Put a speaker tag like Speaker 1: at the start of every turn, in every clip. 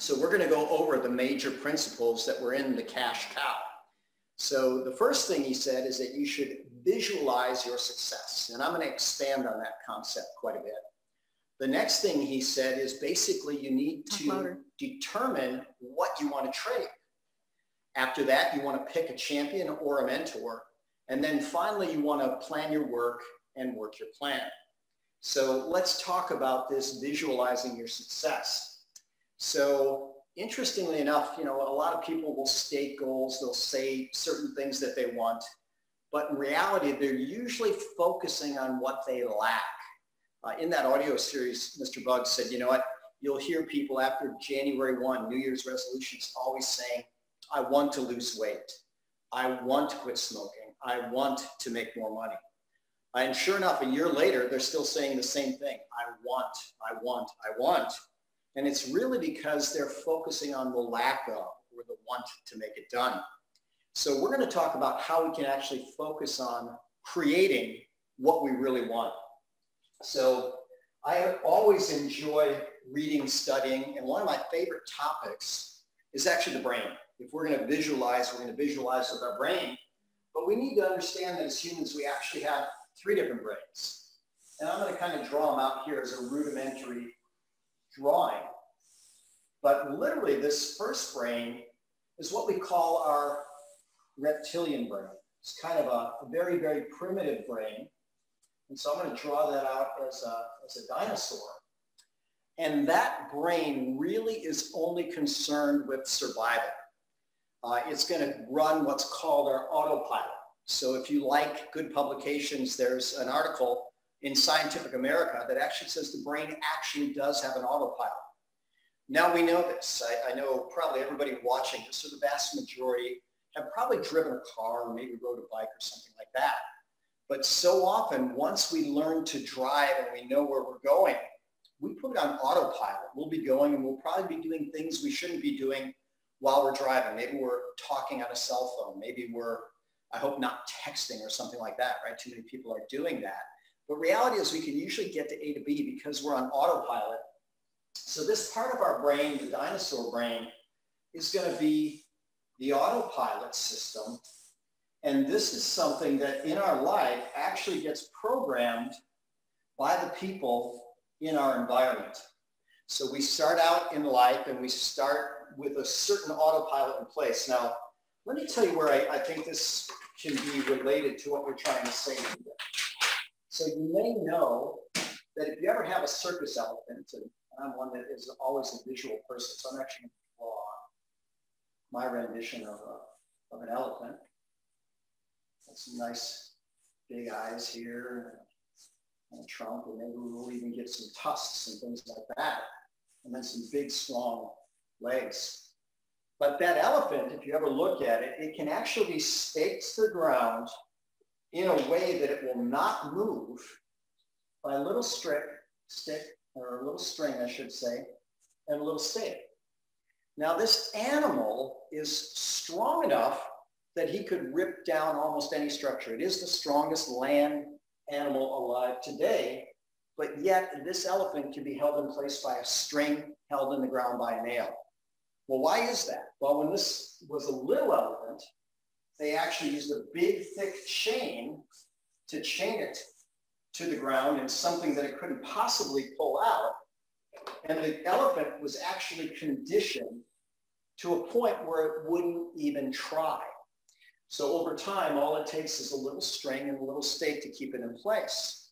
Speaker 1: So we're going to go over the major principles that were in the cash cow. So the first thing he said is that you should visualize your success. And I'm going to expand on that concept quite a bit. The next thing he said is basically you need to determine what you want to trade. After that, you want to pick a champion or a mentor. And then finally, you want to plan your work and work your plan. So let's talk about this visualizing your success. So interestingly enough, you know, a lot of people will state goals. They'll say certain things that they want. But in reality, they're usually focusing on what they lack. In that audio series, Mr. Buggs said, you know what, you'll hear people after January 1, New Year's resolutions, always saying, I want to lose weight. I want to quit smoking. I want to make more money. And sure enough, a year later, they're still saying the same thing. I want, I want, I want. And it's really because they're focusing on the lack of or the want to make it done. So we're going to talk about how we can actually focus on creating what we really want. So I always enjoy reading, studying, and one of my favorite topics is actually the brain. If we're going to visualize, we're going to visualize with our brain, but we need to understand that as humans, we actually have 3 different brains. And I'm going to kind of draw them out here as a rudimentary drawing. But literally this first brain is what we call our reptilian brain. It's kind of a very, very primitive brain. And so I'm going to draw that out as a dinosaur. And that brain really is only concerned with survival. It's going to run what's called our autopilot. So if you like good publications, there's an article in Scientific America that actually says the brain actually does have an autopilot. Now we know this. I know probably everybody watching, just the vast majority, have probably driven a car or maybe rode a bike or something like that. But so often, once we learn to drive and we know where we're going, we put it on autopilot. We'll be going and we'll probably be doing things we shouldn't be doing while we're driving. Maybe we're talking on a cell phone. Maybe we're, I hope not texting or something like that, right? Too many people are doing that. But reality is we can usually get to A to B because we're on autopilot. So this part of our brain, the dinosaur brain, is going to be the autopilot system. And this is something that in our life actually gets programmed by the people in our environment. So we start out in life and we start with a certain autopilot in place. Now, let me tell you where I think this can be related to what we're trying to say here. So you may know that if you ever have a circus elephant, and I'm one that is always a visual person, so I'm actually going to draw my rendition of an elephant. Some nice big eyes here and a trunk, and maybe we'll even get some tusks and things like that, and then some big, strong legs. But that elephant, if you ever look at it, it can actually be staked to the ground in a way that it will not move by a little stick, or a little string, I should say, and a little stake. Now, this animal is strong enough that he could rip down almost any structure. It is the strongest land animal alive today, but yet this elephant can be held in place by a string held in the ground by a nail. Well, why is that? Well, when this was a little elephant, they actually used a big, thick chain to chain it to the ground in something that it couldn't possibly pull out. And the elephant was actually conditioned to a point where it wouldn't even try. So over time, all it takes is a little string and a little stake to keep it in place.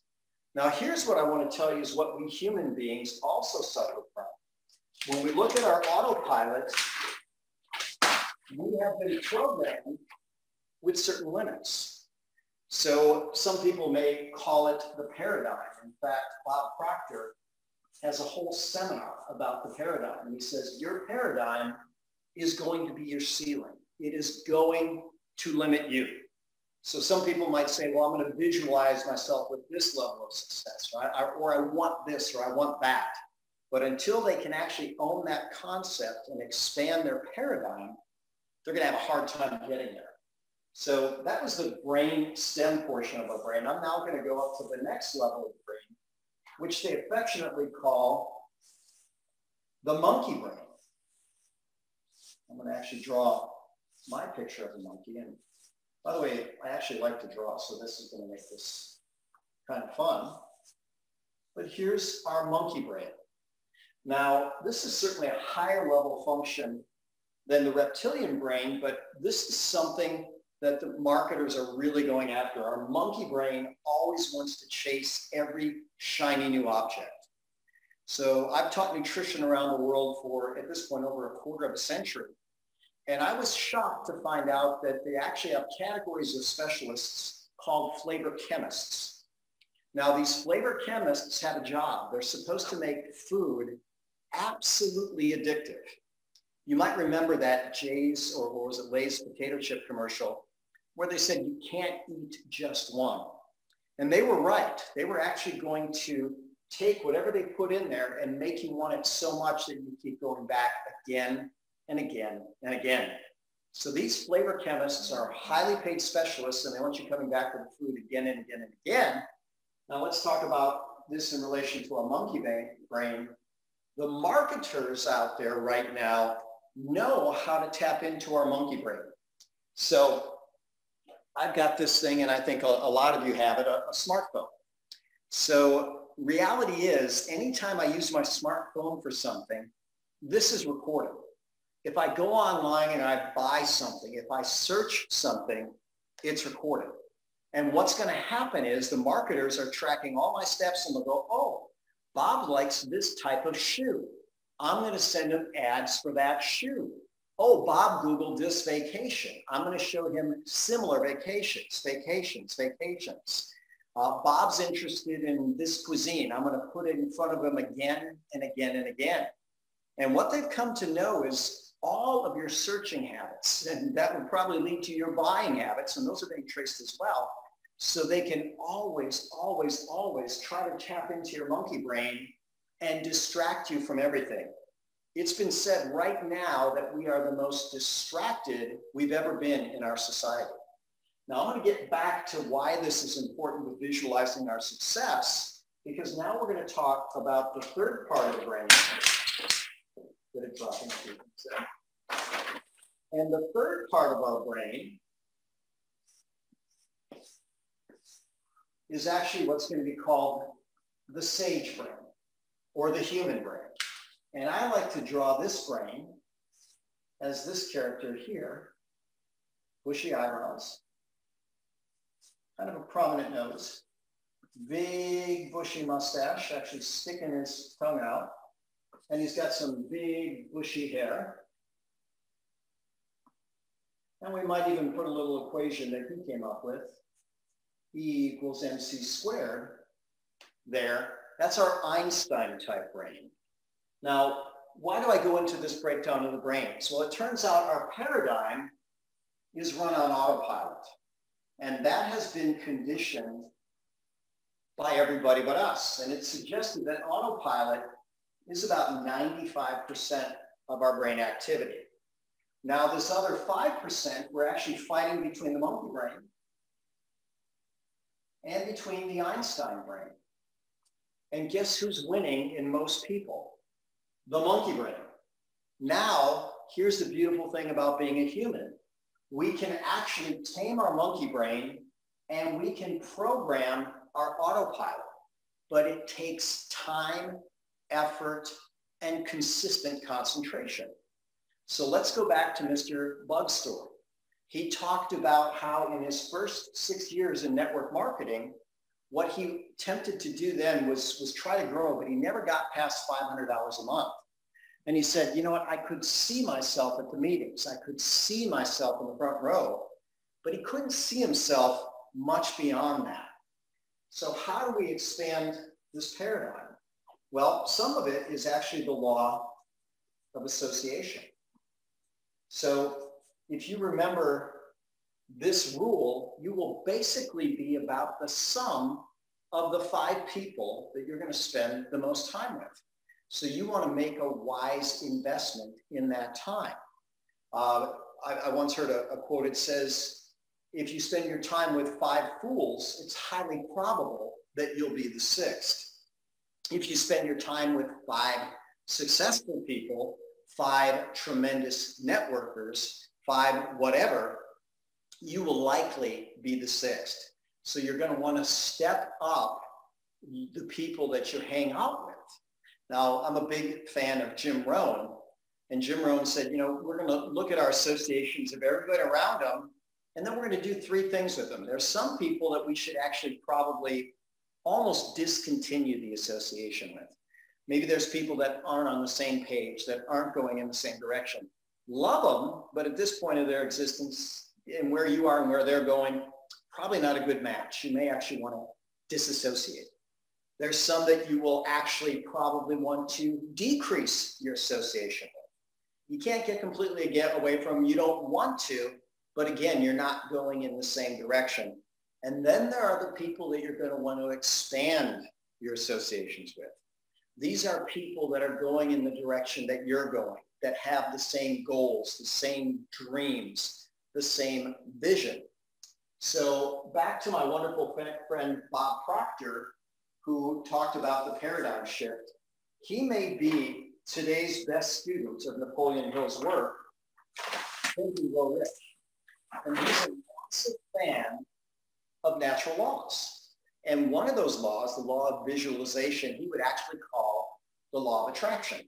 Speaker 1: Now, here's what I want to tell you is what we human beings also suffer from. When we look at our autopilot, we have been programmed with certain limits. So some people may call it the paradigm. In fact, Bob Proctor has a whole seminar about the paradigm. And he says, your paradigm is going to be your ceiling. It is going to limit you. So some people might say, well, I'm going to visualize myself with this level of success, right? Or I want this, or I want that. But until they can actually own that concept and expand their paradigm, they're going to have a hard time getting there. So that was the brain stem portion of our brain. I'm now going to go up to the next level of the brain, which they affectionately call the monkey brain. I'm going to actually draw my picture of a monkey. And by the way, I actually like to draw, so this is going to make this kind of fun. But here's our monkey brain. Now, this is certainly a higher level function than the reptilian brain, but this is something that the marketers are really going after. Our monkey brain always wants to chase every shiny new object. So I've taught nutrition around the world for, at this point, over a quarter of a century. And I was shocked to find out that they actually have categories of specialists called flavor chemists. Now, these flavor chemists have a job. They're supposed to make food absolutely addictive. You might remember that Jay's, or was it Lay's potato chip commercial, where they said you can't eat just one. And they were right. They were actually going to take whatever they put in there and make you want it so much that you keep going back again and again and again. So these flavor chemists are highly paid specialists, and they want you coming back for the food again and again and again. Now let's talk about this in relation to a monkey brain. The marketers out there right now know how to tap into our monkey brain. So I've got this thing, and I think a lot of you have it, a smartphone. So reality is, anytime I use my smartphone for something, this is recorded. If I go online and I buy something, if I search something, it's recorded. And what's going to happen is the marketers are tracking all my steps, and they'll go, oh, Bob likes this type of shoe. I'm going to send him ads for that shoe. Oh, Bob Googled this vacation. I'm going to show him similar vacations. Bob's interested in this cuisine. I'm going to put it in front of him again and again and again. And what they've come to know is all of your searching habits, and that would probably lead to your buying habits, and those are being traced as well. So they can always, always, always try to tap into your monkey brain and distract you from everything. It's been said right now that we are the most distracted we've ever been in our society. Now, I'm going to get back to why this is important with visualizing our success, because now we're going to talk about the third part of the brain. And the third part of our brain is actually what's going to be called the sage brain, or the human brain. And I like to draw this brain as this character here, bushy eyebrows, kind of a prominent nose, big bushy mustache, actually sticking his tongue out, and he's got some big bushy hair. And we might even put a little equation that he came up with, E equals MC squared there. That's our Einstein type brain. Now, why do I go into this breakdown of the brains? Well, it turns out our paradigm is run on autopilot. And that has been conditioned by everybody but us. And it's suggested that autopilot is about 95% of our brain activity. Now, this other 5%, we're actually fighting between the monkey brain and between the Einstein brain. And guess who's winning in most people? The monkey brain. Now, here's the beautiful thing about being a human. We can actually tame our monkey brain, and we can program our autopilot, but it takes time, effort, and consistent concentration. So let's go back to Mr. Bug's story. He talked about how in his first 6 years in network marketing, what he attempted to do then was try to grow, but he never got past $500 a month. And he said, you know what, I could see myself at the meetings. I could see myself in the front row, but he couldn't see himself much beyond that. So how do we expand this paradigm? Well, some of it is actually the law of association. So if you remember this rule, you will basically be about the sum of the 5 people that you're going to spend the most time with. So you want to make a wise investment in that time. I once heard a quote. It says, if you spend your time with 5 fools, it's highly probable that you'll be the 6th. If you spend your time with 5 successful people, 5 tremendous networkers, 5 whatever, you will likely be the 6th. So you're going to want to step up the people that you hang out with. Now, I'm a big fan of Jim Rohn, and Jim Rohn said, you know, we're going to look at our associations of everybody around them, and then we're going to do 3 things with them. There's some people that we should actually probably almost discontinue the association with. Maybe there's people that aren't on the same page, that aren't going in the same direction. Love them, but at this point of their existence and where you are and where they're going, probably not a good match. You may actually want to disassociate. There's some that you will actually probably want to decrease your association with. You can't get completely away from them. You don't want to, but again, you're not going in the same direction. And then there are the people that you're going to want to expand your associations with. These are people that are going in the direction that you're going, that have the same goals, the same dreams, the same vision. So back to my wonderful friend, Bob Proctor, who talked about the paradigm shift. He may be today's best student of Napoleon Hill's work, Think and Grow Rich. And he's a massive fan of natural laws. And one of those laws, the law of visualization, he would actually call the law of attraction.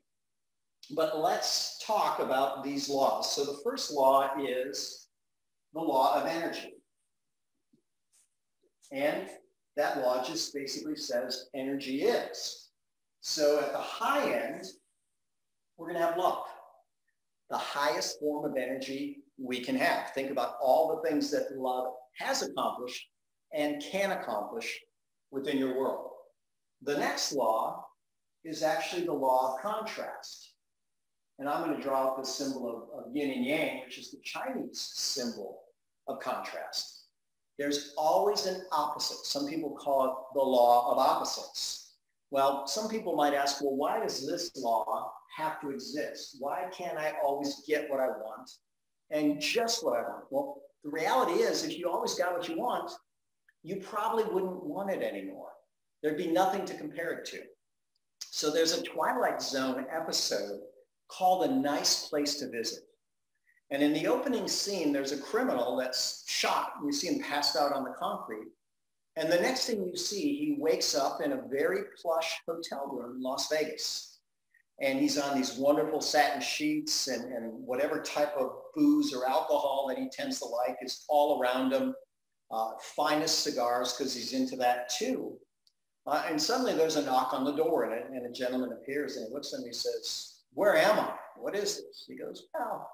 Speaker 1: But let's talk about these laws. So the first law is the law of energy. And that law just basically says energy is. So at the high end, we're going to have love. The highest form of energy we can have. Think about all the things that love has accomplished and can accomplish within your world. The next law is actually the law of contrast. And I'm going to draw up this symbol of yin and yang, which is the Chinese symbol of contrast. There's always an opposite. Some people call it the law of opposites. Well, some people might ask, well, why does this law have to exist? Why can't I always get what I want and just what I want? Well, the reality is, if you always got what you want, you probably wouldn't want it anymore. There'd be nothing to compare it to. So there's a Twilight Zone episode called A Nice Place to Visit. And in the opening scene, there's a criminal that's shot. You see him passed out on the concrete. And the next thing you see, he wakes up in a very plush hotel room in Las Vegas. And he's on these wonderful satin sheets, and whatever type of booze or alcohol that he tends to like is all around him. Finest cigars, because he's into that too. And suddenly there's a knock on the door, and a gentleman appears, and he looks at him and he says, "Where am I? What is this?" He goes, "Well,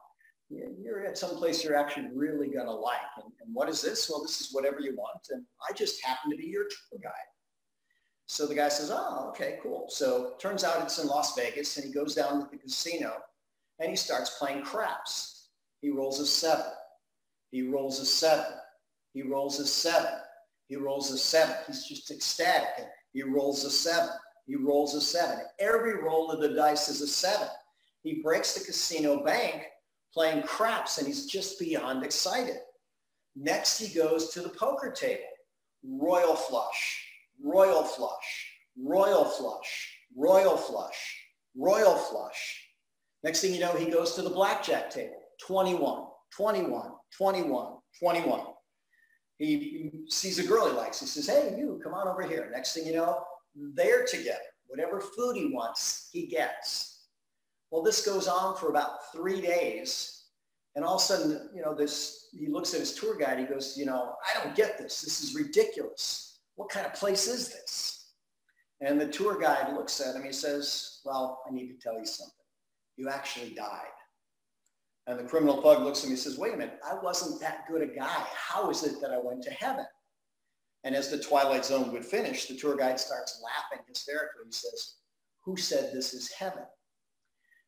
Speaker 1: you're at some place you're actually really going to like. And what is this?" "Well, this is whatever you want. And I just happen to be your tour guide." So the guy says, "Oh, okay, cool." So it turns out it's in Las Vegas, and he goes down to the casino and he starts playing craps. He rolls a 7. He rolls a 7. He rolls a 7. He rolls a 7. He's just ecstatic. And he rolls a 7. He rolls a 7. Every roll of the dice is a 7. He breaks the casino bank playing craps, and he's just beyond excited. Next, he goes to the poker table. Royal flush, royal flush, royal flush, royal flush, royal flush. Next thing you know, he goes to the blackjack table. 21, 21, 21, 21. He sees a girl he likes. He says, "Hey, you, come on over here." Next thing you know, they're together. Whatever food he wants, he gets. Well, this goes on for about 3 days. And all of a sudden, he looks at his tour guide. He goes, "I don't get this. This is ridiculous. What kind of place is this?" And the tour guide looks at him. He says, "Well, I need to tell you something. You actually died." And the criminal thug looks at him and says, "Wait a minute, I wasn't that good a guy. How is it that I went to heaven?" And as the Twilight Zone would finish, the tour guide starts laughing hysterically. He says, "Who said this is heaven?"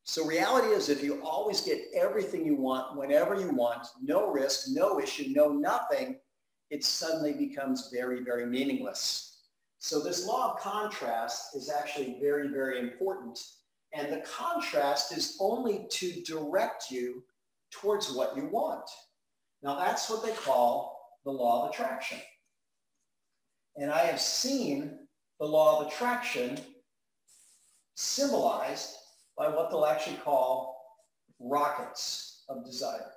Speaker 1: So reality is, if you always get everything you want, whenever you want, no risk, no issue, no nothing, it suddenly becomes very, very meaningless. So this law of contrast is actually very, very important. And the contrast is only to direct you towards what you want. Now that's what they call the law of attraction. And I have seen the law of attraction symbolized by what they'll actually call rockets of desire.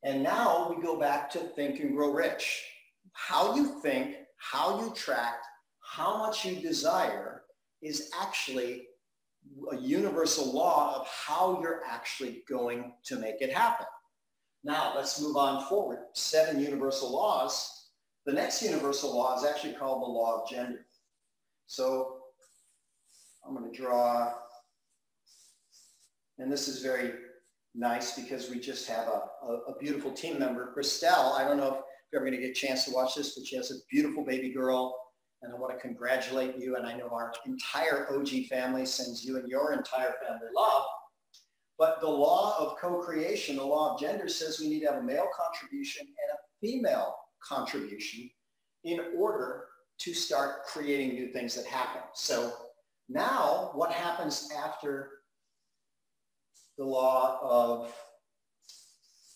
Speaker 1: And now we go back to Think and Grow Rich. How you think, how you attract, how much you desire is actually a universal law of how you're actually going to make it happen. Now let's move on forward. 7 universal laws. The next universal law is actually called the law of gender. So I'm going to draw, and this is very nice because we just have a beautiful team member, Christelle. I don't know if you're ever going to get a chance to watch this, but she has a beautiful baby girl, and I want to congratulate you, and I know our entire OG family sends you and your entire family love. But the law of co-creation, the law of gender, says we need to have a male contribution and a female contribution in order to start creating new things that happen. So now what happens after the law of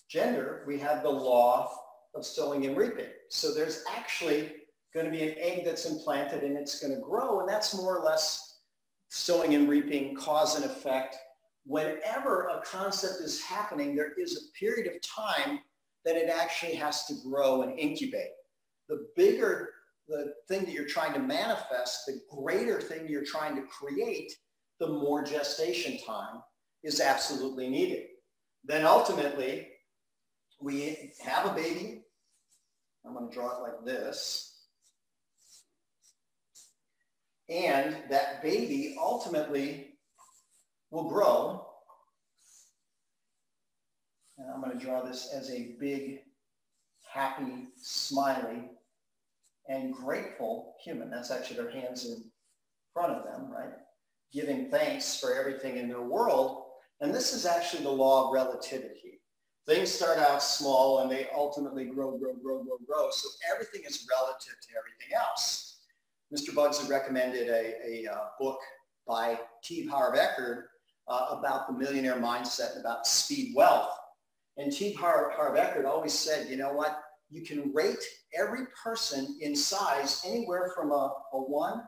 Speaker 1: gender? We have the law of sowing and reaping. So there's actually going to be an egg that's implanted and it's going to grow, and that's more or less sowing and reaping, cause and effect. Whenever a concept is happening, there is a period of time that it actually has to grow and incubate. The bigger the thing that you're trying to manifest, the greater thing you're trying to create, the more gestation time is absolutely needed. Then ultimately, we have a baby. I'm going to draw it like this. And that baby ultimately will grow. And I'm going to draw this as a big, happy, smiley, and grateful human. That's actually their hands in front of them, right? Giving thanks for everything in their world. And this is actually the law of relativity. Things start out small and they ultimately grow, grow, grow, grow, grow. So everything is relative to everything else. Mr. Bugs had recommended a book by T. Harv Eker about the millionaire mindset and about speed wealth. And T. Harv Eker always said, you know what? You can rate every person in size anywhere from a 1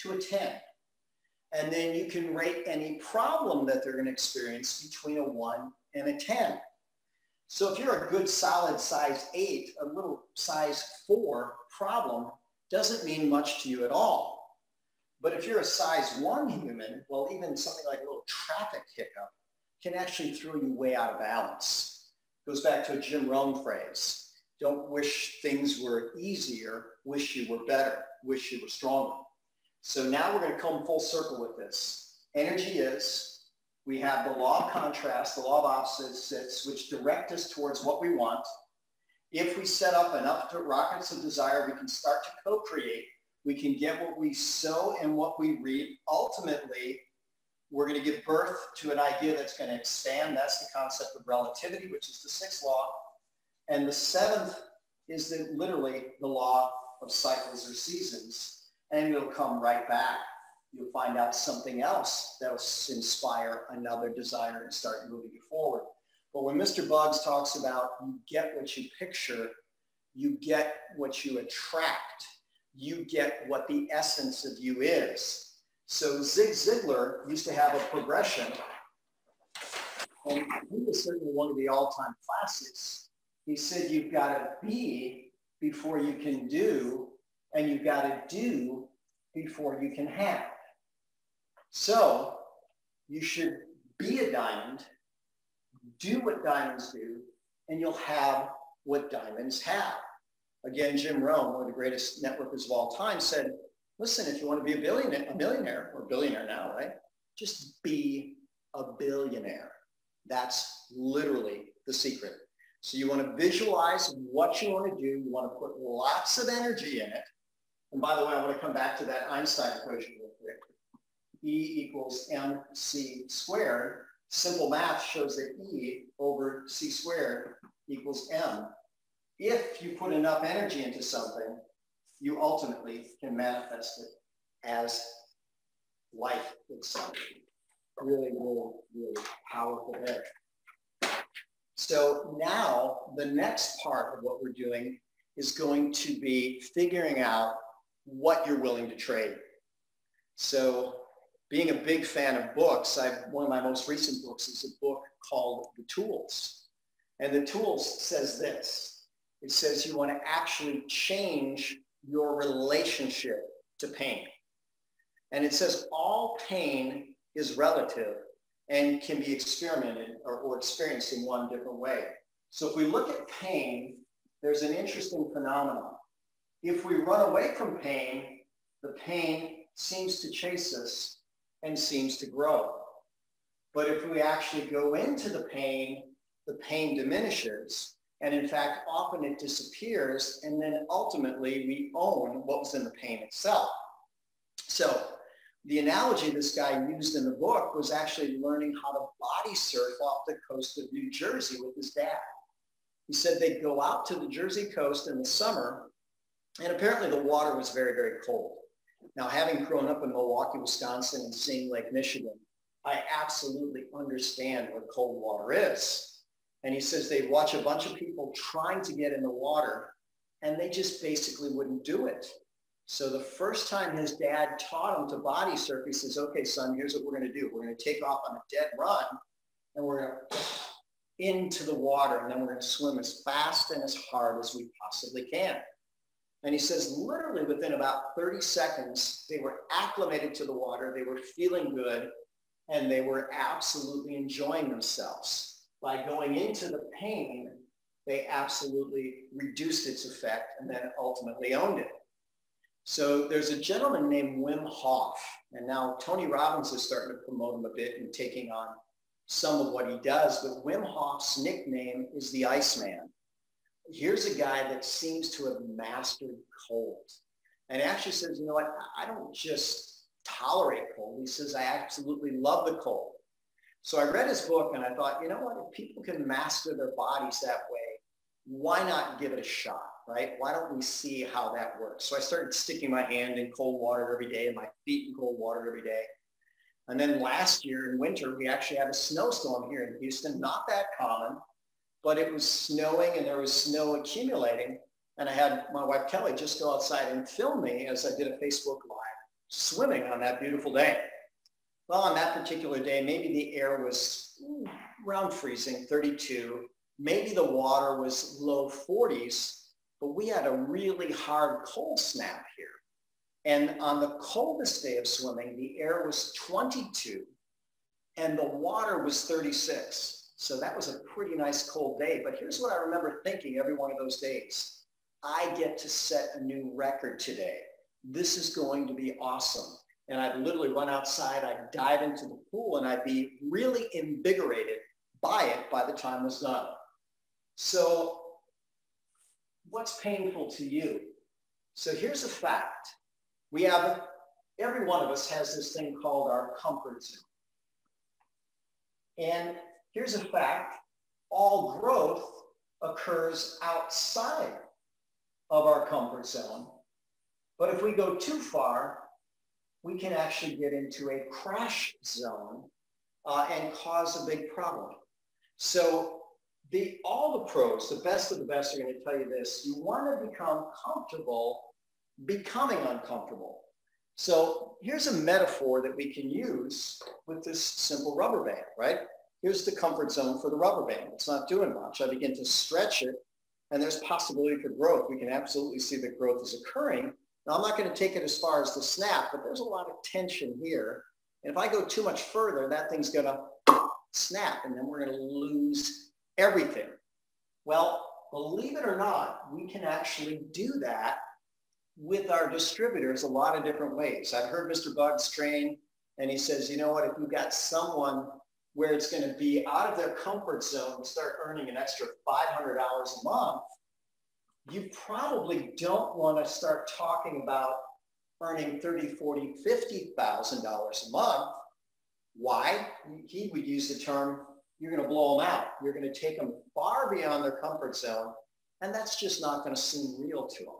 Speaker 1: to a 10. And then you can rate any problem that they're going to experience between a 1 and a 10. So if you're a good solid size 8, a little size 4 problem doesn't mean much to you at all. But if you're a size 1 human, well, even something like a little traffic hiccup can actually throw you way out of balance. It goes back to a Jim Rohn phrase. Don't wish things were easier, wish you were better, wish you were stronger. So now we're going to come full circle with this. Energy is, we have the law of contrast, the law of opposites, which direct us towards what we want. If we set up enough rockets of desire, we can start to co-create. We can get what we sow and what we reap. Ultimately, we're going to give birth to an idea that's going to expand. That's the concept of relativity, which is the 6th law. And the 7th is literally the law of cycles or seasons. And it'll come right back. You'll find out something else that will inspire another desire and start moving you forward. But when Mr. Bugs talks about you get what you picture, you get what you attract, you get what the essence of you is. So Zig Ziglar used to have a progression, and he was certainly one of the all-time classics. He said you've got to be before you can do, and you've got to do before you can have. So you should be a diamond, do what diamonds do, and you'll have what diamonds have. Again, Jim Rohn, one of the greatest networkers of all time, said, listen, if you want to be a millionaire, or billionaire now, right? Just be a billionaire. That's literally the secret. So you want to visualize what you want to do. You want to put lots of energy in it. And by the way, I want to come back to that Einstein equation real quick. E equals mc squared. Simple math shows that E over c squared equals m. If you put enough energy into something, you ultimately can manifest it as life itself. Really, really, really powerful there. So now the next part of what we're doing is going to be figuring out what you're willing to trade. So being a big fan of books, one of my most recent books is a book called The Tools. And The Tools says this. It says you want to actually change your relationship to pain. And it says all pain is relative and can be experimented or experienced in one different way. So if we look at pain, there's an interesting phenomenon. If we run away from pain, the pain seems to chase us and seems to grow. But if we actually go into the pain diminishes. And in fact, often it disappears. And then ultimately we own what was in the pain itself. So the analogy this guy used in the book was actually learning how to body surf off the coast of New Jersey with his dad. He said they'd go out to the Jersey coast in the summer, and apparently the water was very, very cold. Now, having grown up in Milwaukee, Wisconsin, and seeing Lake Michigan, I absolutely understand what cold water is. And he says they'd watch a bunch of people trying to get in the water, and they just basically wouldn't do it. So the first time his dad taught him to body surf, he says, okay, son, here's what we're going to do. We're going to take off on a dead run, and we're going to into the water, and then we're going to swim as fast and as hard as we possibly can. And he says, literally within about 30 seconds, they were acclimated to the water, they were feeling good, and they were absolutely enjoying themselves. By going into the pain, they absolutely reduced its effect and then ultimately owned it. So there's a gentleman named Wim Hof, and now Tony Robbins is starting to promote him a bit and taking on some of what he does, but Wim Hof's nickname is the Iceman. Here's a guy that seems to have mastered cold. And he actually says, you know what, I don't just tolerate cold. He says, I absolutely love the cold. So I read his book and I thought, you know what, if people can master their bodies that way, why not give it a shot, right? Why don't we see how that works? So I started sticking my hand in cold water every day and my feet in cold water every day. And then last year in winter, we actually had a snowstorm here in Houston, not that common, but it was snowing and there was snow accumulating. And I had my wife, Kelly, just go outside and film me as I did a Facebook Live swimming on that beautiful day. Well, on that particular day, maybe the air was around freezing, 32. Maybe the water was low 40s, but we had a really hard cold snap here. And on the coldest day of swimming, the air was 22 and the water was 36. So that was a pretty nice cold day. But here's what I remember thinking every one of those days. I get to set a new record today. This is going to be awesome. And I'd literally run outside, I'd dive into the pool, and I'd be really invigorated by it by the time it was done. So what's painful to you? So here's a fact. Every one of us has this thing called our comfort zone. And here's a fact. All growth occurs outside of our comfort zone. But if we go too far, we can actually get into a crash zone and cause a big problem. So all the pros, the best of the best, are going to tell you this. You want to become comfortable becoming uncomfortable. So here's a metaphor that we can use with this simple rubber band, right? Here's the comfort zone for the rubber band. It's not doing much. I begin to stretch it, and there's possibility for growth. We can absolutely see that growth is occurring. Now, I'm not going to take it as far as the snap, but there's a lot of tension here. And if I go too much further, that thing's going to snap, and then we're going to lose everything. Well, believe it or not, we can actually do that with our distributors a lot of different ways. I've heard Mr. Bugs train, and he says, you know what, if you've got someone where it's going to be out of their comfort zone and start earning an extra $500 a month, you probably don't want to start talking about earning $30,000, $40,000, $50,000 a month. Why? He would use the term, you're going to blow them out. You're going to take them far beyond their comfort zone, and that's just not going to seem real to them.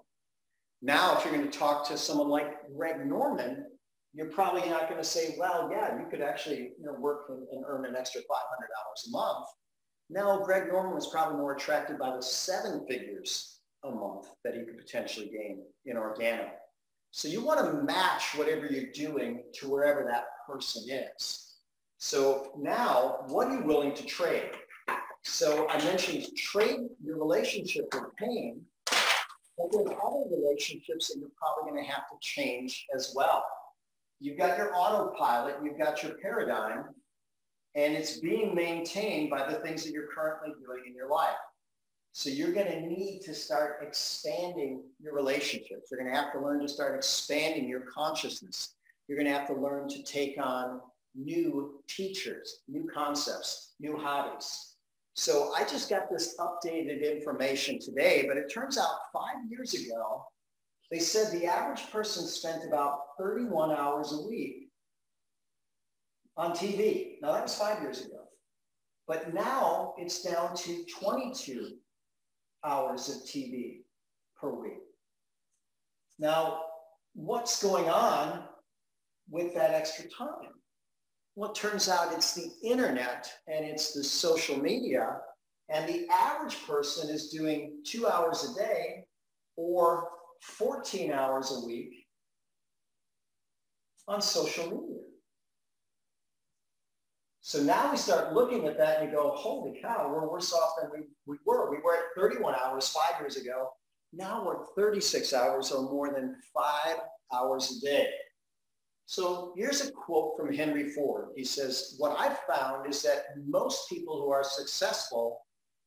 Speaker 1: Now, if you're going to talk to someone like Greg Norman, you're probably not going to say, well, yeah, you could actually work and earn an extra $500 a month. No, Greg Norman was probably more attracted by the 7 figures a month that he could potentially gain in organic. So you want to match whatever you're doing to wherever that person is. So now, what are you willing to trade? So I mentioned trade your relationship with pain, but with other relationships that you're probably going to have to change as well. You've got your autopilot, you've got your paradigm, and it's being maintained by the things that you're currently doing in your life. So you're going to need to start expanding your relationships. You're going to have to learn to start expanding your consciousness. You're going to have to learn to take on new teachers, new concepts, new hobbies. So I just got this updated information today, but it turns out 5 years ago, they said the average person spent about 31 hours a week on TV. Now that was 5 years ago, but now it's down to 22 hours of TV per week. Now, what's going on with that extra time? Well, it turns out it's the internet and it's the social media, and the average person is doing 2 hours a day or 14 hours a week on social media. So now we start looking at that and you go, holy cow, we're worse off than we were. We were at 31 hours 5 years ago. Now we're at 36 hours or more than 5 hours a day. So here's a quote from Henry Ford. He says, what I've found is that most people who are successful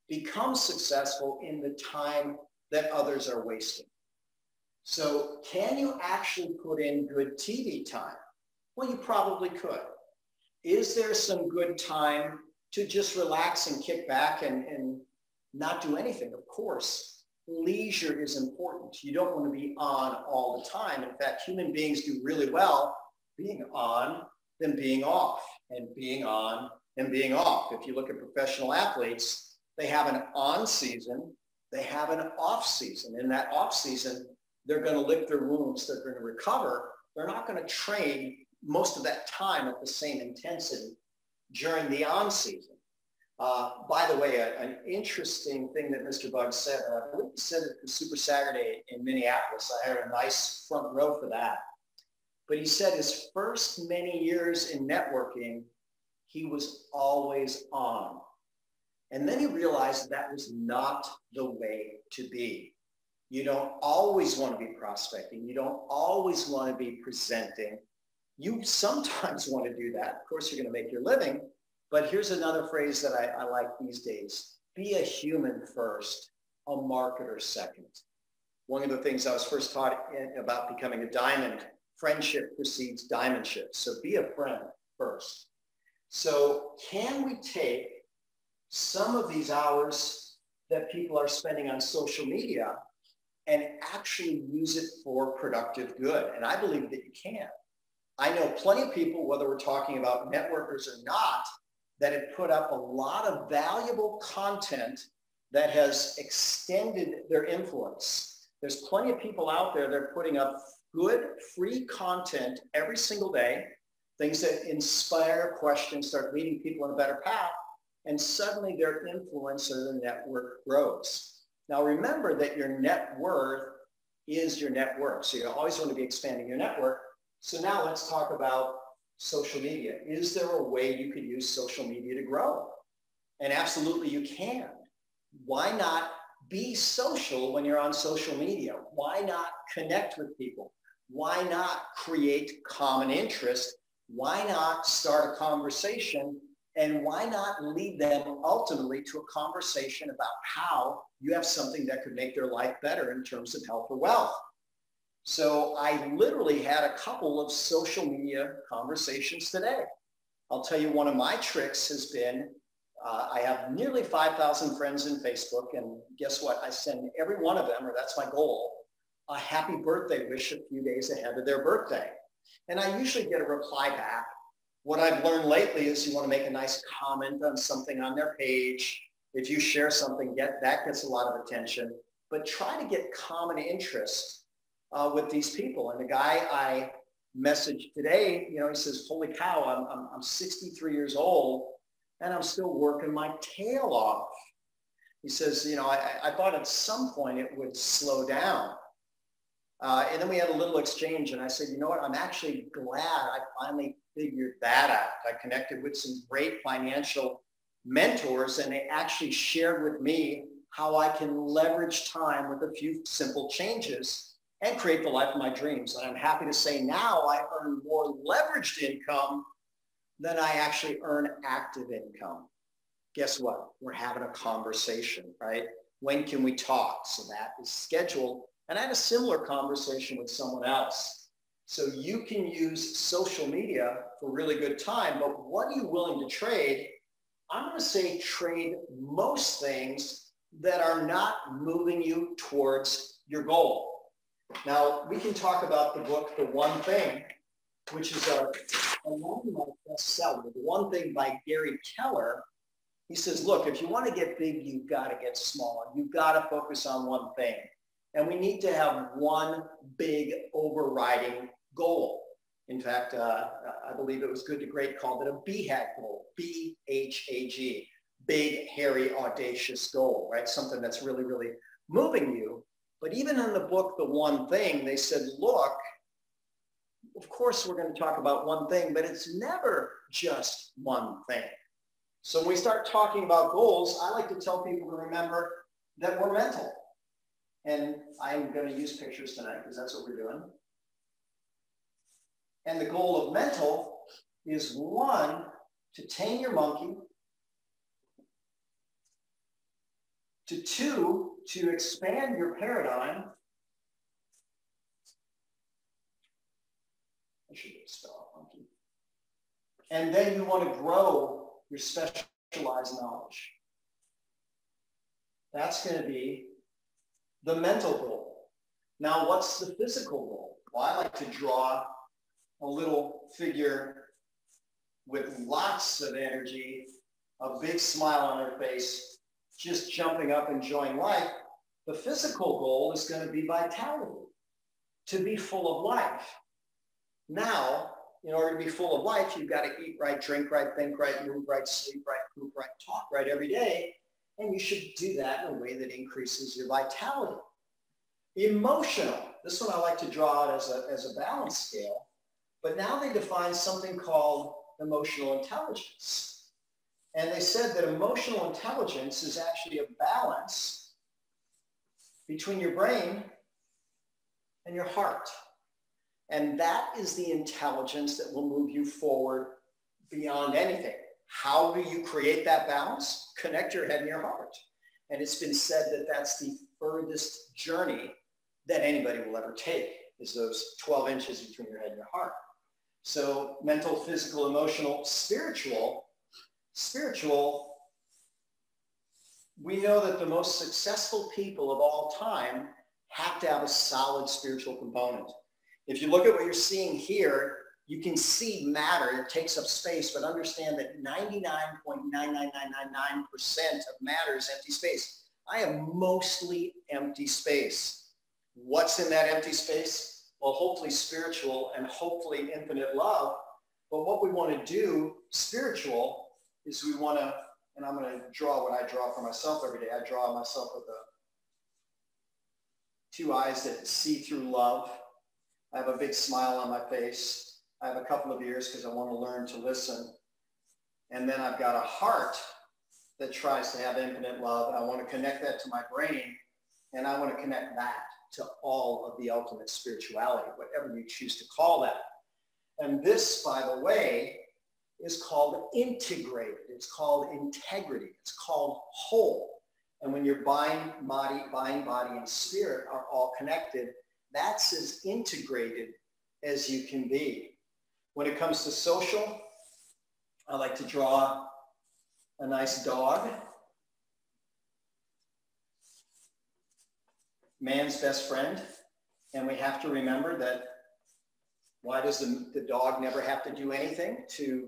Speaker 1: become successful in the time that others are wasting. So can you actually put in good TV time? Well, you probably could. Is there some good time to just relax and kick back and not do anything? Of course, leisure is important. You don't want to be on all the time. In fact, human beings do really well being on than being off, and being on and being off. If you look at professional athletes, they have an on season, they have an off season. In that off season, they're going to lick their wounds, they're going to recover. They're not going to train most of that time at the same intensity during the on season. By the way, an interesting thing that Mr. Buggs said, I believe he said it at the Super Saturday in Minneapolis. I had a nice front row for that. But he said his first many years in networking, he was always on. And then he realized that was not the way to be. You don't always want to be prospecting. You don't always want to be presenting. You sometimes want to do that. Of course, you're going to make your living. But here's another phrase that I like these days. Be a human first, a marketer second. One of the things I was first taught about becoming a diamond, friendship precedes diamondship. So be a friend first. So can we take some of these hours that people are spending on social media and actually use it for productive good? And I believe that you can. I know plenty of people, whether we're talking about networkers or not, that have put up a lot of valuable content that has extended their influence. There's plenty of people out there that are putting up good, free content every single day, things that inspire questions, start leading people on a better path, and suddenly their influence or their network grows. Now remember that your net worth is your net worth. So you always want to be expanding your network. So now let's talk about social media. Is there a way you could use social media to grow? And absolutely you can. Why not be social when you're on social media? Why not connect with people? Why not create common interest? Why not start a conversation? And why not lead them ultimately to a conversation about how you have something that could make their life better in terms of health or wealth? So I literally had a couple of social media conversations today. I'll tell you, one of my tricks has been, I have nearly 5,000 friends in Facebook, and guess what? I send every one of them, or that's my goal, a happy birthday wish a few days ahead of their birthday. And I usually get a reply back. What I've learned lately is you want to make a nice comment on something on their page. If you share something, that gets a lot of attention. But try to get common interest with these people. And the guy I messaged today, you know, he says, holy cow, I'm 63 years old and I'm still working my tail off. He says, you know, I thought at some point it would slow down. And then we had a little exchange and I said, you know what, I'm actually glad I finally figured that out. I connected with some great financial mentors, and they actually shared with me how I can leverage time with a few simple changes and create the life of my dreams. And I'm happy to say now I earn more leveraged income than I actually earn active income. Guess what? We're having a conversation, right? When can we talk? So that is scheduled. And I had a similar conversation with someone else. So you can use social media for really good time, but what are you willing to trade? I'm going to say trade most things that are not moving you towards your goal. Now, we can talk about the book, The One Thing, which is a landmark bestseller. The One Thing by Gary Keller. He says, look, if you want to get big, you've got to get smaller. You've got to focus on one thing. And we need to have one big overriding goal. In fact, I believe it was Good to Great called it a BHAG goal, B-H-A-G, big, hairy, audacious goal, right? Something that's really, really moving you. But even in the book, The One Thing, they said, look, of course we're going to talk about one thing, but it's never just one thing. So when we start talking about goals, I like to tell people to remember that we're mental. And I'm going to use pictures tonight because that's what we're doing. And the goal of mental is 1, to tame your monkey, to 2, to expand your paradigm. I should spell out monkey. And then you want to grow your specialized knowledge. That's going to be the mental goal. Now, what's the physical goal? Well, I like to draw a little figure with lots of energy, a big smile on her face, just jumping up, enjoying life. The physical goal is going to be vitality, to be full of life. Now, in order to be full of life, you've got to eat right, drink right, think right, move right, sleep right, poop right, talk right every day. And you should do that in a way that increases your vitality. Emotional. This one I like to draw out as a balance scale. But now they define something called emotional intelligence. And they said that emotional intelligence is actually a balance between your brain and your heart. And that is the intelligence that will move you forward beyond anything. How do you create that balance? Connect your head and your heart. And it's been said that that's the furthest journey that anybody will ever take, is those 12 inches between your head and your heart. So mental, physical, emotional, spiritual, we know that the most successful people of all time have to have a solid spiritual component. If you look at what you're seeing here, you can see matter. It takes up space, but understand that 99.99999% of matter is empty space. I am mostly empty space. What's in that empty space? Well, hopefully spiritual and hopefully infinite love. But what we want to do, spiritual, is we want to, and I'm going to draw what I draw for myself every day. I draw myself with two eyes that see through love. I have a big smile on my face. I have a couple of ears because I want to learn to listen. And then I've got a heart that tries to have infinite love. And I want to connect that to my brain. And I want to connect that to all of the ultimate spirituality, whatever you choose to call that. And this, by the way, is called integrated. It's called integrity. It's called whole. And when your mind, body, and spirit are all connected, that's as integrated as you can be. When it comes to social, I like to draw a nice dog. Man's best friend. And we have to remember that why does the dog never have to do anything to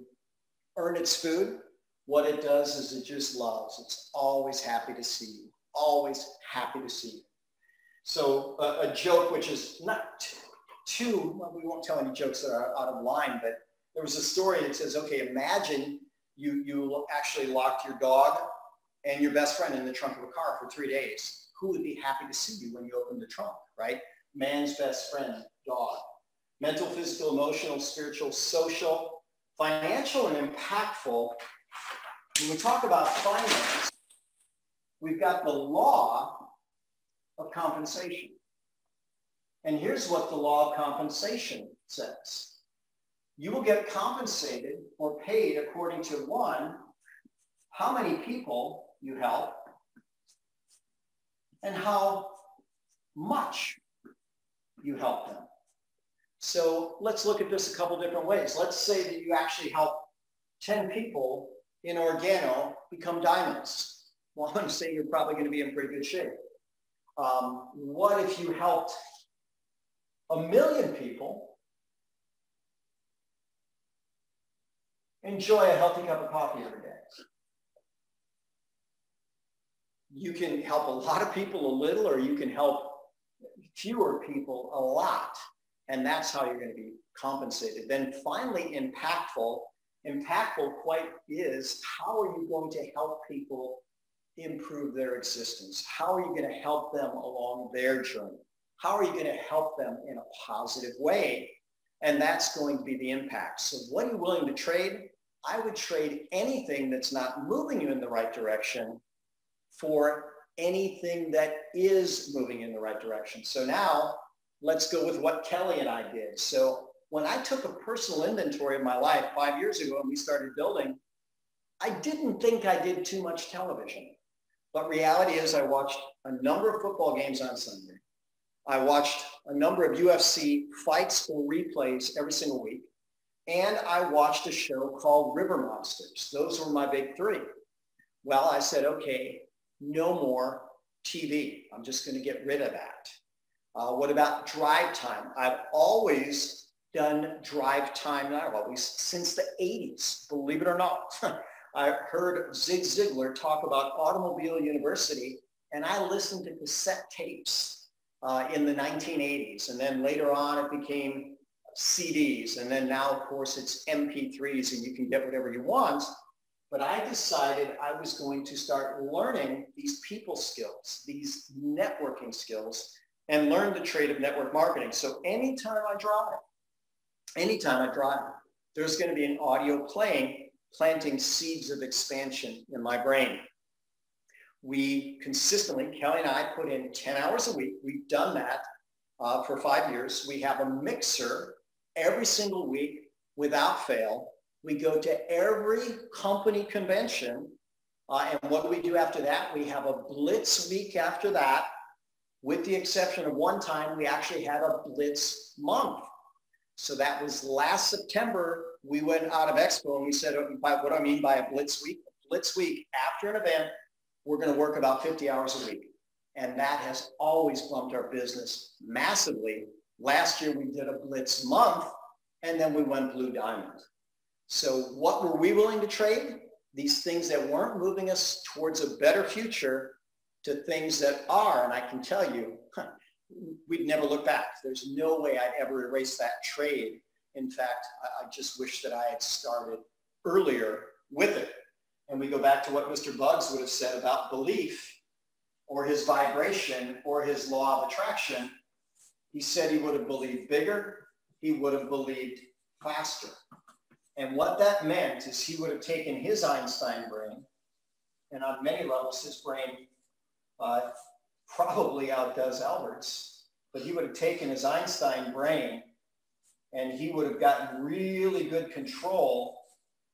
Speaker 1: earn its food? What it does is it just loves. It's always happy to see you. Always happy to see you. So a joke which is not too, well, we won't tell any jokes that are out of line, but there was a story that says, okay, imagine you actually locked your dog and your best friend in the trunk of a car for 3 days. Who would be happy to see you when you open the trunk, right? Man's best friend, dog. Mental, physical, emotional, spiritual, social. Financial and impactful, when we talk about finance, we've got the law of compensation. And here's what the law of compensation says. You will get compensated or paid according to, one, how many people you help and how much you help them. So let's look at this a couple different ways. Let's say that you actually help 10 people in Organo become diamonds. Well, I'm going to say you're probably going to be in pretty good shape. What if you helped 1 million people enjoy a healthy cup of coffee every day? You can help a lot of people a little, or you can help fewer people a lot. And that's how you're going to be compensated. Then finally, impactful. Impactful quite is, how are you going to help people improve their existence? How are you going to help them along their journey? How are you going to help them in a positive way? And that's going to be the impact. So what are you willing to trade? I would trade anything that's not moving you in the right direction for anything that is moving in the right direction. So now let's go with what Kelly and I did. So when I took a personal inventory of my life 5 years ago and we started building, I didn't think I did too much television. But reality is I watched a number of football games on Sunday. I watched a number of UFC fights or replays every single week. And I watched a show called River Monsters. Those were my big three. Well, I said, okay, no more TV. I'm just going to get rid of that. What about drive time? I've always done drive time, not always, since the 80s, believe it or not. I heard Zig Ziglar talk about Automobile University, and I listened to cassette tapes in the 1980s. And then later on, it became CDs. And then now, of course, it's MP3s, and you can get whatever you want. But I decided I was going to start learning these people skills, these networking skills, and learn the trade of network marketing. So anytime I drive, there's going to be an audio playing, planting seeds of expansion in my brain. We consistently, Kelly and I, put in 10 hours a week. We've done that for 5 years. We have a mixer every single week without fail. We go to every company convention. And what do we do after that? We have a blitz week after that. With the exception of one time, we actually had a blitz month. So that was last September. We went out of Expo and we said, what do I mean by a blitz week? A blitz week after an event, we're going to work about 50 hours a week. And that has always bumped our business massively. Last year, we did a blitz month, and then we went Blue Diamond. So what were we willing to trade? These things that weren't moving us towards a better future to things that are. And I can tell you, we'd never look back. There's no way I'd ever erase that trade. In fact, I just wish that I had started earlier with it. And we go back to what Mr. Bugs would have said about belief, or his vibration, or his law of attraction. He said he would have believed bigger. He would have believed faster. And what that meant is he would have taken his Einstein brain, and on many levels, his brain probably outdoes Albert's, but he would have taken his Einstein brain and he would have gotten really good control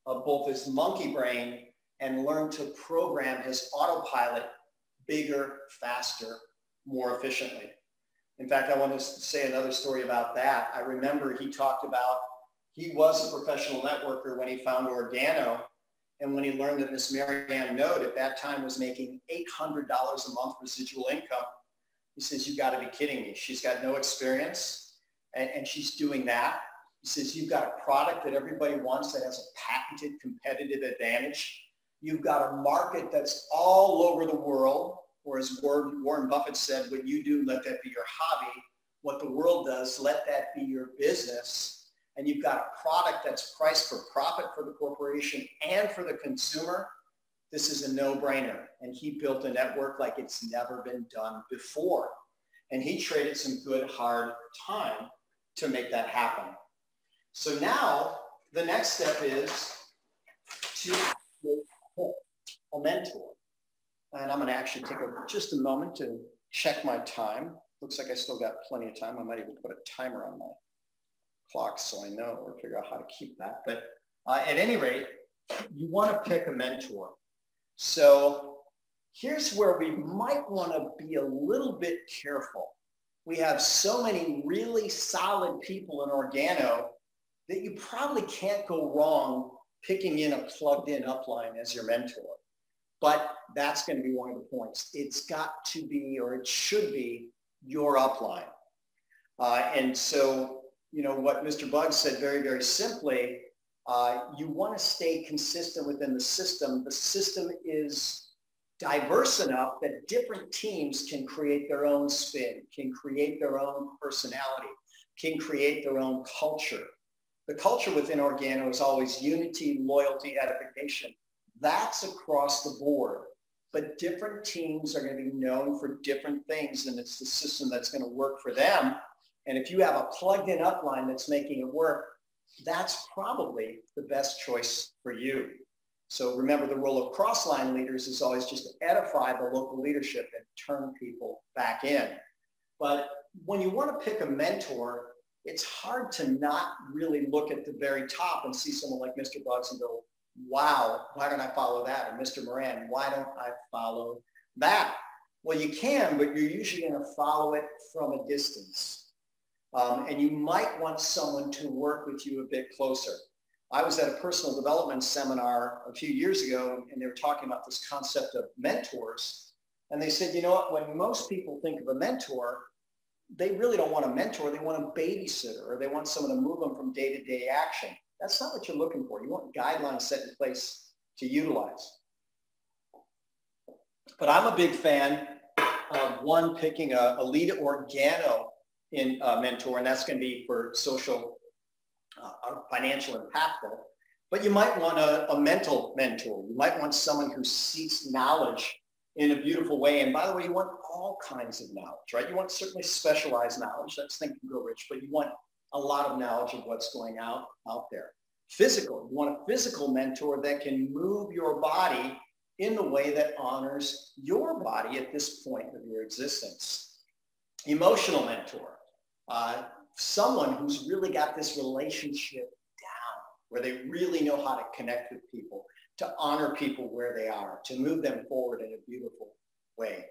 Speaker 1: of both his monkey brain and learned to program his autopilot bigger, faster, more efficiently. In fact, I want to say another story about that. I remember he talked about he was a professional networker when he found Organo. And when he learned that Miss Marianne Node at that time was making $800 a month residual income, he says, you got to be kidding me. She's got no experience and she's doing that. He says, you've got a product that everybody wants that has a patented competitive advantage. You've got a market that's all over the world, or as Warren Buffett said, what you do, let that be your hobby. What the world does, let that be your business. And you've got a product that's priced for profit for the corporation and for the consumer. This is a no-brainer. And he built a network like it's never been done before. And he traded some good, hard time to make that happen. So now the next step is to pick a mentor. And I'm going to actually take just a moment to check my time. Looks like I still got plenty of time. I might even put a timer on my clock so I know or figure out how to keep that. But at any rate, you want to pick a mentor. So here's where we might want to be a little bit careful. We have so many really solid people in Organo that you probably can't go wrong picking in a plugged-in upline as your mentor. But that's going to be one of the points. It's got to be, or it should be, your upline. And so, you know, what Mr. Buggs said very, very simply, you want to stay consistent within the system. The system is diverse enough that different teams can create their own spin, can create their own personality, can create their own culture. The culture within Organo is always unity, loyalty, edification. That's across the board. But different teams are going to be known for different things, and it's the system that's going to work for them. And if you have a plugged-in upline that's making it work, that's probably the best choice for you. So remember, the role of cross-line leaders is always just to edify the local leadership and turn people back in. But when you want to pick a mentor, it's hard to not really look at the very top and see someone like Mr. Buggs and go, wow, why don't I follow that? Or Mr. Moran, why don't I follow that? Well, you can, but you're usually going to follow it from a distance. And you might want someone to work with you a bit closer. I was at a personal development seminar a few years ago, and they were talking about this concept of mentors. And they said, you know what, when most people think of a mentor, they really don't want a mentor. They want a babysitter, or they want someone to move them from day-to-day action. That's not what you're looking for. You want guidelines set in place to utilize. But I'm a big fan of one, picking a lead Organo mentor, and that's going to be for social, financial impactful. But you might want a mental mentor. You might want someone who seeks knowledge in a beautiful way. And by the way, you want all kinds of knowledge, right? You want certainly specialized knowledge. That's Think and Grow Rich, but you want a lot of knowledge of what's going out there. Physical, you want a physical mentor that can move your body in the way that honors your body at this point of your existence. Emotional mentor, someone who's really got this relationship down, where they really know how to connect with people, to honor people where they are, to move them forward in a beautiful way.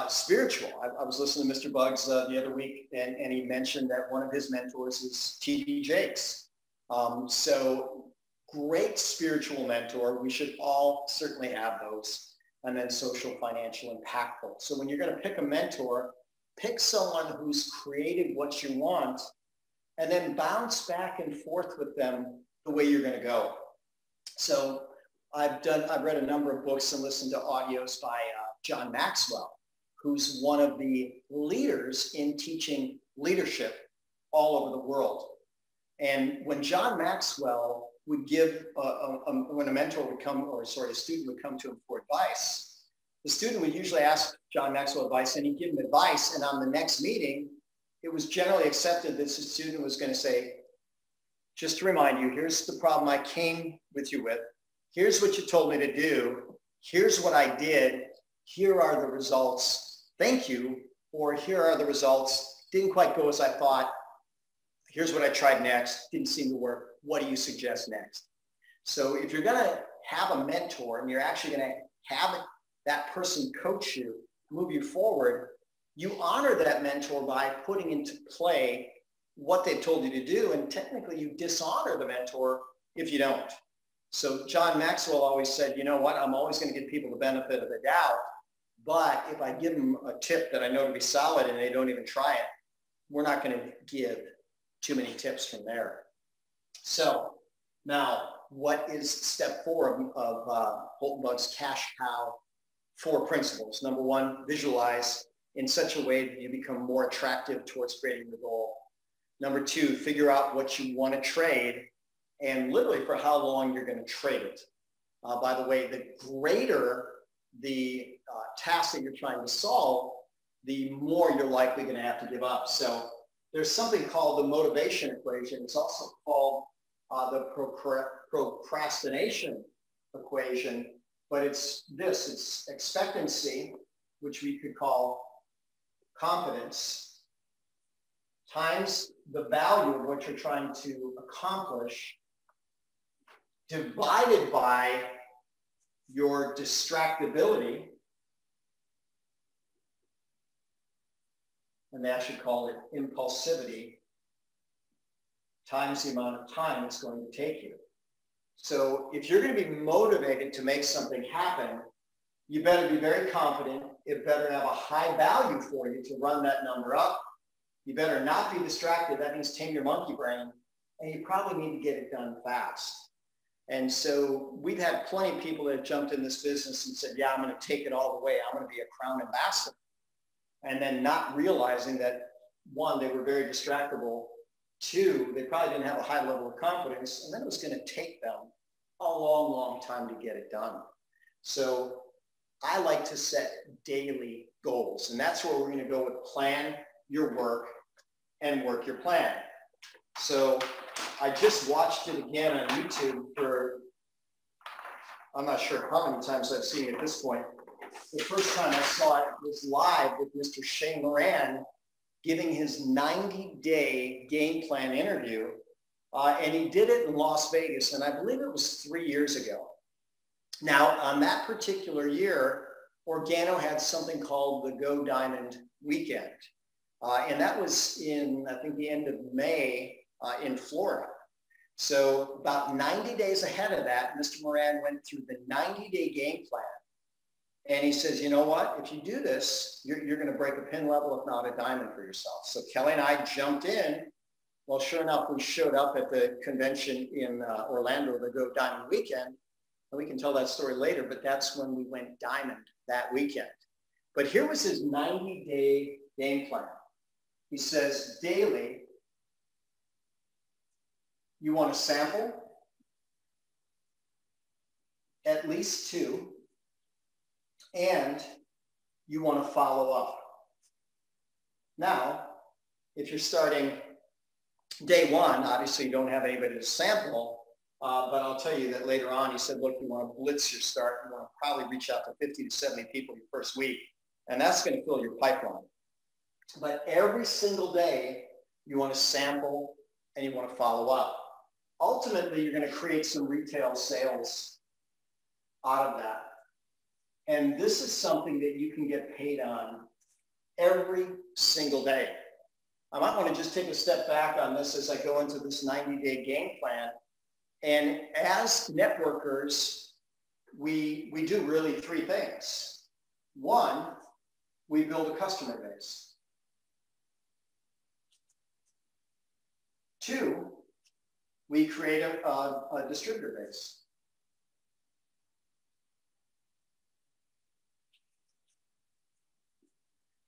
Speaker 1: Spiritual. I was listening to Mr. Buggs the other week, and he mentioned that one of his mentors is T.D. Jakes. So great spiritual mentor. We should all certainly have those. And then social, financial, impactful. So when you're going to pick a mentor, pick someone who's created what you want, and then bounce back and forth with them the way you're going to go. So I've read a number of books and listened to audios by John Maxwell, who's one of the leaders in teaching leadership all over the world. And when John Maxwell would give, when a mentor would come, or sorry, a student would come to him for advice, the student would usually ask John Maxwell advice, and he'd give him advice. And on the next meeting, it was generally accepted that the student was going to say, just to remind you, here's the problem I came with you with. Here's what you told me to do. Here's what I did. Here are the results. Thank you. Or here are the results. Didn't quite go as I thought. Here's what I tried next. Didn't seem to work. What do you suggest next? So if you're going to have a mentor and you're actually going to have that person coach you, move you forward, you honor that mentor by putting into play what they've told you to do. And technically you dishonor the mentor if you don't. So John Maxwell always said, you know what, I'm always going to give people the benefit of the doubt. But if I give them a tip that I know to be solid and they don't even try it, we're not going to give too many tips from there. So now, what is step 4 of Bolton Buggs' Cash Cow 4 principles? Number 1, visualize in such a way that you become more attractive towards creating the goal. Number 2, figure out what you want to trade and literally for how long you're going to trade it. By the way, the greater the task that you're trying to solve, the more you're likely going to have to give up. So there's something called the motivation equation. It's also called the procrastination equation, but it's this, it's expectancy, which we could call competence, times the value of what you're trying to accomplish, divided by your distractibility, and they actually call it impulsivity, times the amount of time it's going to take you. So if you're going to be motivated to make something happen, you better be very confident. It better have a high value for you to run that number up. You better not be distracted. That means tame your monkey brain. And you probably need to get it done fast. And so we've had plenty of people that have jumped in this business and said, yeah, I'm going to take it all the way. I'm going to be a crown ambassador. And then not realizing that, one, they were very distractible. Two, they probably didn't have a high level of confidence. And then it was going to take them a long, long time to get it done. So I like to set daily goals. And that's where we're going to go with plan your work and work your plan. So I just watched it again on YouTube for, I'm not sure how many times I've seen it at this point. The first time I saw it was live with Mr. Shane Moran giving his 90-day game plan interview. And he did it in Las Vegas, and I believe it was 3 years ago. Now, on that particular year, Organo had something called the Go Diamond Weekend. And that was in, I think, the end of May in Florida. So about 90 days ahead of that, Mr. Moran went through the 90-day game plan. And he says, you know what? If you do this, you're going to break a pin level, if not a diamond for yourself. So Kelly and I jumped in. Well, sure enough, we showed up at the convention in Orlando, the Go Diamond Weekend. And we can tell that story later, but that's when we went diamond that weekend. But here was his 90-day game plan. He says, daily, you want to sample at least 2, and you want to follow up. Now, if you're starting day 1, obviously you don't have anybody to sample, but I'll tell you that later on, he said, look, you want to blitz your start. You want to probably reach out to 50 to 70 people your first week, and that's going to fill your pipeline. But every single day, you want to sample and you want to follow up. Ultimately, you're going to create some retail sales out of that. And this is something that you can get paid on every single day. I might want to just take a step back on this as I go into this 90-day game plan. And as networkers, we do really 3 things. 1, we build a customer base. 2, we create a distributor base.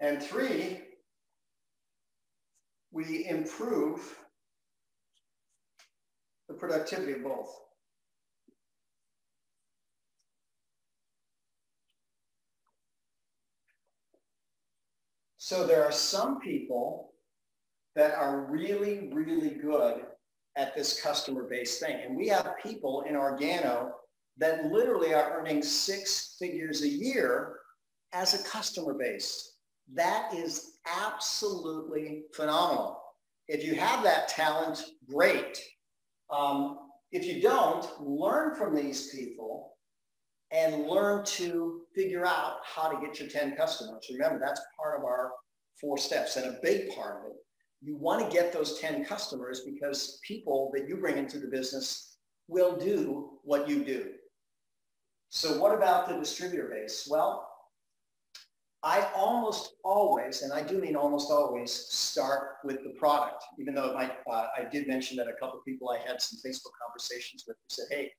Speaker 1: And 3, we improve the productivity of both. So there are some people that are really, really good at this customer base thing. And we have people in Organo that literally are earning 6 figures a year as a customer base. That is absolutely phenomenal. If you have that talent, great. If you don't, learn from these people and learn to figure out how to get your 10 customers. Remember, that's part of our 4 steps, and a big part of it. You want to get those 10 customers because people that you bring into the business will do what you do. So what about the distributor base? Well, I almost always, and I do mean almost always, start with the product, even though it might, I did mention that a couple of people I had some Facebook conversations with who said, hey,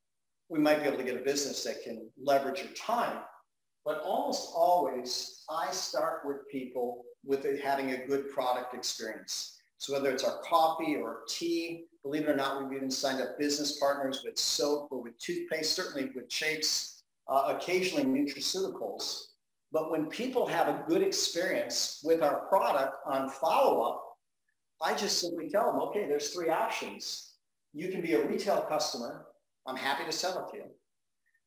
Speaker 1: we might be able to get a business that can leverage your time. But almost always, I start with people with having a good product experience. So whether it's our coffee or tea, believe it or not, we've even signed up business partners with soap or with toothpaste, certainly with shakes, occasionally nutraceuticals. But when people have a good experience with our product on follow-up, I just simply tell them, okay, there's 3 options. You can be a retail customer. I'm happy to sell it to you.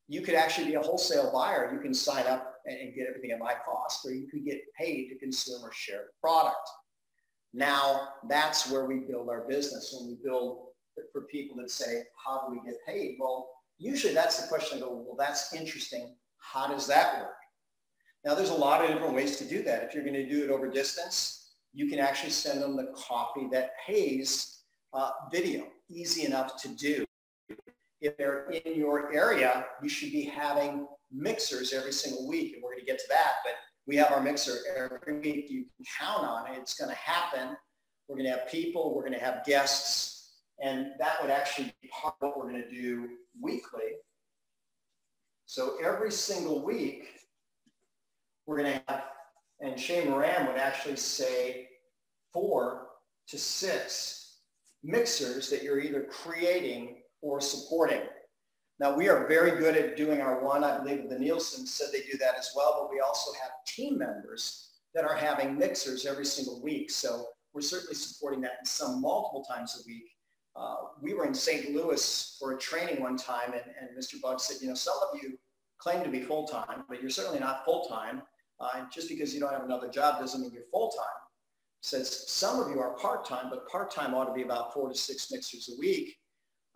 Speaker 1: You could actually be a wholesale buyer. You can sign up and get everything at my cost, or you could get paid to consume or share the product. Now, that's where we build our business. When we build for people that say, how do we get paid? Well, usually that's the question. I go, well, that's interesting. How does that work? Now, there's a lot of different ways to do that. If you're going to do it over distance, you can actually send them the copy that pays video, easy enough to do. If they're in your area, you should be having mixers every single week, and we're going to get to that, but we have our mixer every week. You can count on it. It's going to happen. We're going to have people. We're going to have guests, and that would actually be part of what we're going to do weekly. So every single week, we're going to have, and Shane Moran would actually say 4 to 6 mixers that you're either creating or supporting. Now, we are very good at doing our one. I believe the Nielsen said they do that as well, but we also have team members that are having mixers every single week. So we're certainly supporting that in some multiple times a week. We were in St. Louis for a training one time, and Mr. Bugg said, you know, some of you claim to be full-time, but you're certainly not full-time. Just because you don't have another job doesn't mean you're full-time. Says some of you are part-time, but part-time ought to be about 4 to 6 mixers a week.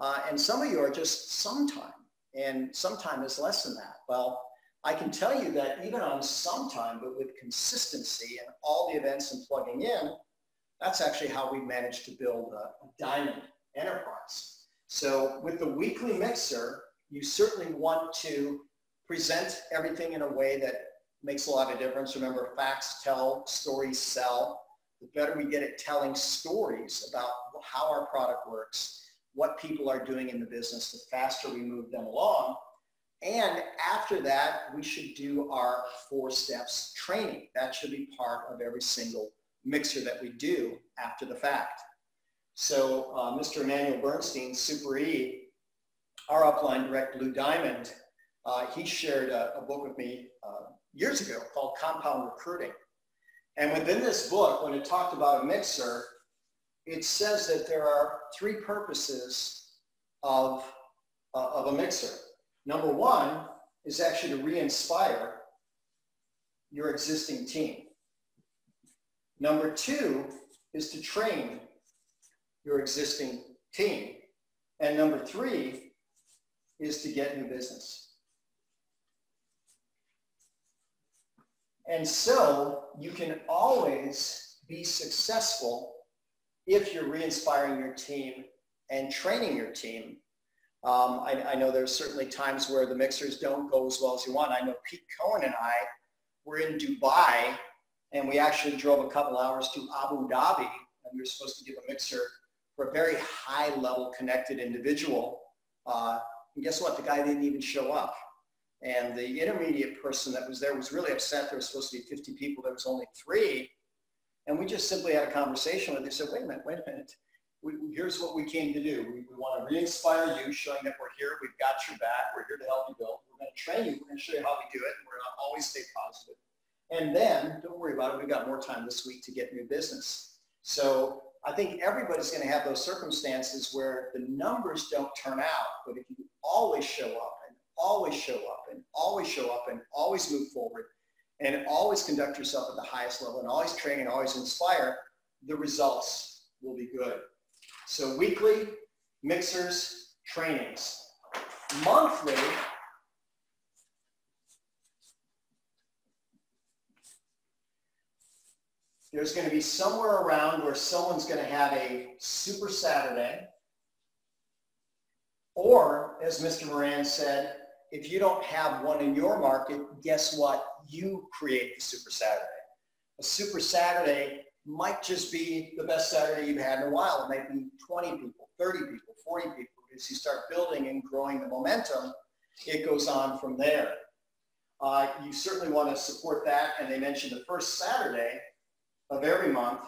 Speaker 1: And some of you are just sometime, and sometime is less than that. Well, I can tell you that even on sometime, but with consistency and all the events and plugging in, that's actually how we managed to build a diamond enterprise. So with the weekly mixer, you certainly want to present everything in a way that makes a lot of difference. Remember, facts tell, stories sell. The better we get at telling stories about how our product works, what people are doing in the business, the faster we move them along. And after that, we should do our 4 steps training. That should be part of every single mixer that we do after the fact. So Mr. Emmanuel Bernstein, Super E, our upline direct Blue Diamond, he shared a book with me years ago called Compound Recruiting. And within this book, when it talked about a mixer, it says that there are 3 purposes of a mixer. Number 1 is actually to re-inspire your existing team. Number 2 is to train your existing team. And number 3 is to get new business. And so you can always be successful if you're re-inspiring your team and training your team. I know there's certainly times where the mixers don't go as well as you want. I know Pete Cohen and I were in Dubai, and we actually drove a couple hours to Abu Dhabi, and we were supposed to give a mixer for a very high-level connected individual. And guess what? The guy didn't even show up. And the intermediate person that was there was really upset. There was supposed to be 50 people. There was only 3. And we just simply had a conversation with him. They said, wait a minute. Here's what we came to do. We want to re-inspire you, showing that we're here. We've got your back. We're here to help you build. We're going to train you. We're going to show you how we do it. And we're going to always stay positive. And then, don't worry about it. We've got more time this week to get new business. So I think everybody's going to have those circumstances where the numbers don't turn out. But if you always show up and always show up and always show up and always move forward and always conduct yourself at the highest level and always train and always inspire, the results will be good. So weekly, mixers, trainings. Monthly, there's going to be somewhere around where someone's going to have a Super Saturday, or as Mr. Moran said, if you don't have one in your market, guess what? You create the Super Saturday. A Super Saturday might just be the best Saturday you've had in a while. It might be 20 people, 30 people, 40 people. As you start building and growing the momentum, it goes on from there. You certainly want to support that. And they mentioned the first Saturday of every month,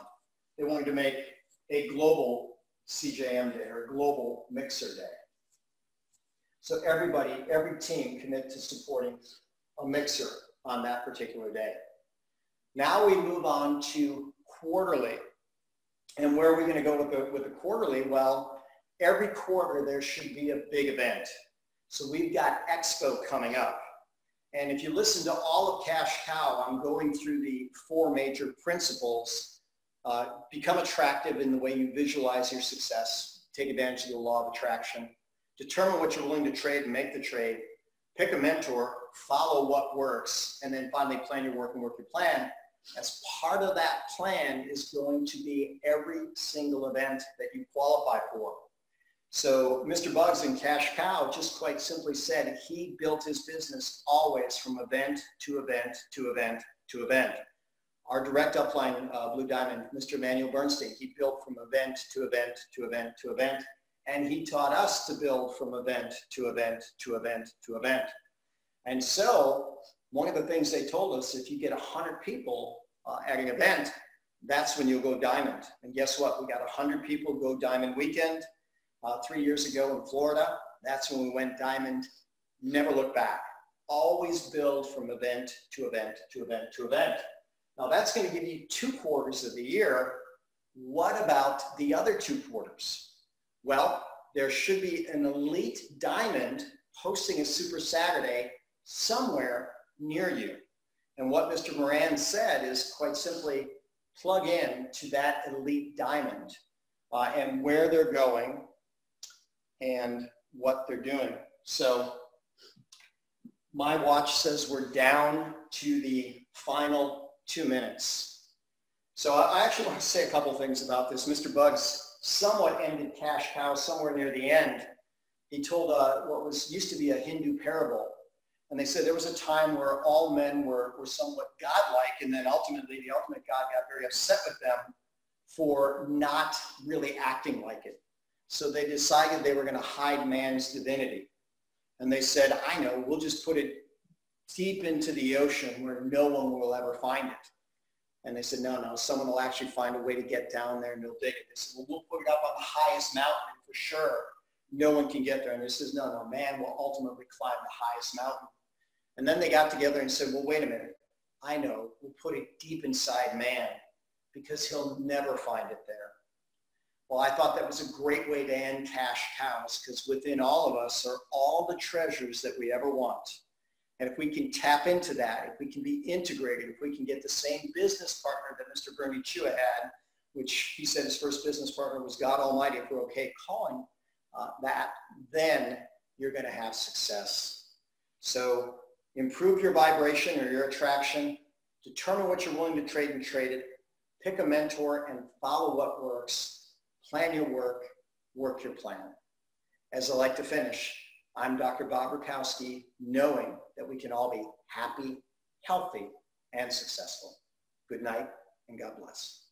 Speaker 1: they wanted to make a global CJM day or a global mixer day. So everybody, every team commit to supporting a mixer on that particular day. Now we move on to quarterly. And where are we going to go with the quarterly? Well, every quarter there should be a big event. So we've got Expo coming up. And if you listen to all of Cash Cow, I'm going through the 4 major principles. Become attractive in the way you visualize your success. Take advantage of the law of attraction. Determine what you're willing to trade and make the trade. Pick a mentor, follow what works, and then finally plan your work and work your plan. As part of that plan is going to be every single event that you qualify for. So Mr. Bugs in Cash Cow just quite simply said he built his business always from event to event to event to event. Our direct upline, Blue Diamond, Mr. Emmanuel Bernstein, he built from event to event to event to event. And he taught us to build from event to event to event to event. And so one of the things they told us, if you get 100 people at an event, that's when you'll go diamond. And guess what? We got 100 people go diamond weekend 3 years ago in Florida. That's when we went diamond. Never look back. Always build from event to event to event to event. Now that's going to give you 2 quarters of the year. What about the other 2 quarters? Well, there should be an elite diamond hosting a Super Saturday somewhere near you. And what Mr. Moran said is quite simply plug in to that elite diamond and where they're going and what they're doing. So my watch says we're down to the final 2 minutes. So I actually want to say a couple things about this. Mr. Bugs somewhat ended Cash Cow somewhere near the end. He told what was used to be a Hindu parable. And they said there was a time where all men were somewhat godlike, and then ultimately the ultimate God got very upset with them for not really acting like it. So they decided they were going to hide man's divinity. And they said, I know, we'll just put it deep into the ocean where no one will ever find it. And they said, no, someone will actually find a way to get down there and they'll dig it. They said, well, we'll put it up on the highest mountain and for sure no one can get there. And they says, no, man will ultimately climb the highest mountain. And then they got together and said, well, wait a minute. I know, we'll put it deep inside man because he'll never find it there. Well, I thought that was a great way to end Cash Cows because within all of us are all the treasures that we ever want. And if we can tap into that, if we can be integrated, if we can get the same business partner that Mr. Bernie Chua had, which he said his first business partner was God Almighty, if we're okay calling that, then you're going to have success. So improve your vibration or your attraction, determine what you're willing to trade and trade it, pick a mentor and follow what works, plan your work, work your plan. As I like to finish, I'm Dr. Bob Rakowski, knowing that we can all be happy, healthy, and successful. Good night, and God bless.